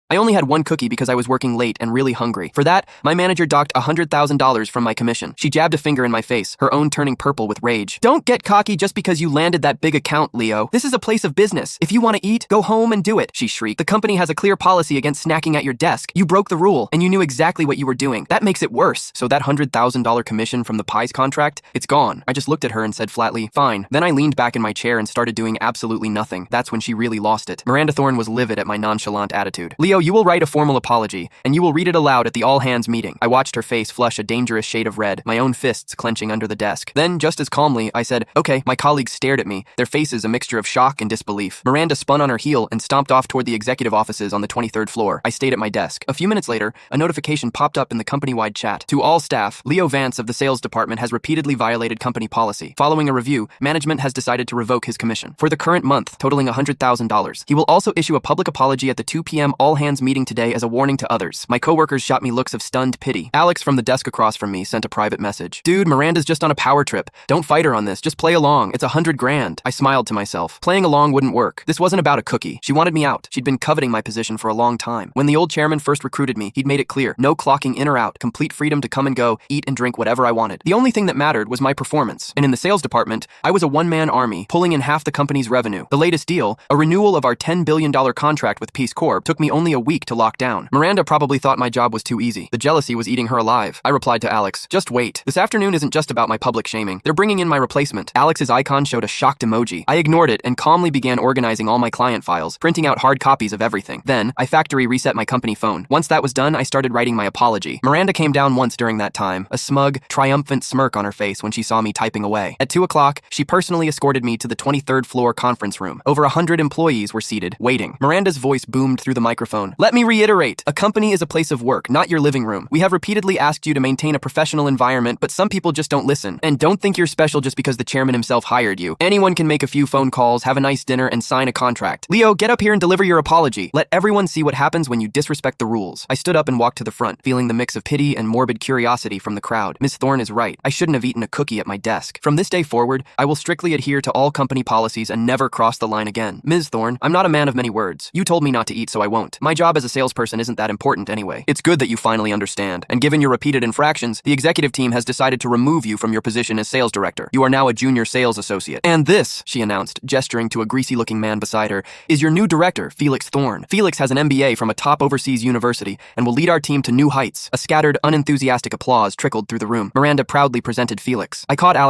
I only had one cookie because I was working late and really hungry. For that, my manager docked $100,000 from my commission. She jabbed a finger in my face, her own turning purple with rage. Don't get cocky just because you landed that big account, Leo. This is a place of business. If you want to eat, go home and do it, she shrieked. The company has a clear policy against snacking at your desk. You broke the rule, and you knew exactly what you were doing. That makes it worse. So that $100,000 commission from the pies contract, it's gone. I just looked at her and said flatly, fine. Then I leaned back in my chair and started doing absolutely nothing. That's when she really lost it. Miranda Thorne was livid at my nonchalant attitude. Leo, you will write a formal apology, and you will read it aloud at the all-hands meeting. I watched her face flush a dangerous shade of red, my own fists clenching under the desk. Then, just as calmly, I said, okay. My colleagues stared at me, their faces a mixture of shock and disbelief. Miranda spun on her heel and stomped off toward the executive offices on the 23rd floor. I stayed at my desk. A few minutes later, a notification popped up in the company-wide chat. To all staff, Leo Vance of the sales department has repeatedly violated company policy. Following a review, management has decided to revoke his commission for the current month, totaling $100,000. He will also issue a public apology at the 2 p.m. all-hands meeting today as a warning to others. My coworkers shot me looks of stunned pity. Alex from the desk across from me sent a private message. Dude, Miranda's just on a power trip. Don't fight her on this. Just play along. It's $100,000. I smiled to myself. Playing along wouldn't work. This wasn't about a cookie. She wanted me out. She'd been coveting my position for a long time. When the old chairman first recruited me, he'd made it clear. No clocking in or out. Complete freedom to come and go, eat and drink whatever I wanted. The only thing that mattered was my performance. And in the sales department, I was a one-man army, pulling in half the company's revenue. The latest deal, a renewal of our $10 billion contract with Peace Corp, took me only a week to lock down. Miranda probably thought my job was too easy. The jealousy was eating her alive. I replied to Alex, just wait. This afternoon isn't just about my public shaming. They're bringing in my replacement. Alex's icon showed a shocked emoji. I ignored it and calmly began organizing all my client files, printing out hard copies of everything. Then, I factory reset my company phone. Once that was done, I started writing my apology. Miranda came down once during that time, a smug, triumphant smirk on her face when she saw me typing away. At 2 o'clock, she personally escorted me to the 23rd floor conference room. Over 100 employees were seated, waiting. Miranda's voice boomed through the microphone. Let me reiterate, a company is a place of work, not your living room. We have repeatedly asked you to maintain a professional environment, but some people just don't listen. And don't think you're special just because the chairman himself hired you. Anyone can make a few phone calls, have a nice dinner, and sign a contract. Leo, get up here and deliver your apology. Let everyone see what happens when you disrespect the rules. I stood up and walked to the front, feeling the mix of pity and morbid curiosity from the crowd. Miss Thorne is right. I shouldn't have eaten a cookie at my desk. From this day forward, I will strictly adhere to all company policies and never cross the line again. Ms. Thorne, I'm not a man of many words. You told me not to eat, so I won't. My job as a salesperson isn't that important anyway. It's good that you finally understand. And given your repeated infractions, the executive team has decided to remove you from your position as sales director. You are now a junior sales associate. And this, she announced, gesturing to a greasy-looking man beside her, is your new director, Felix Thorne. Felix has an MBA from a top overseas university and will lead our team to new heights. A scattered, unenthusiastic applause trickled through the room. Miranda proudly presented Felix. I caught Alex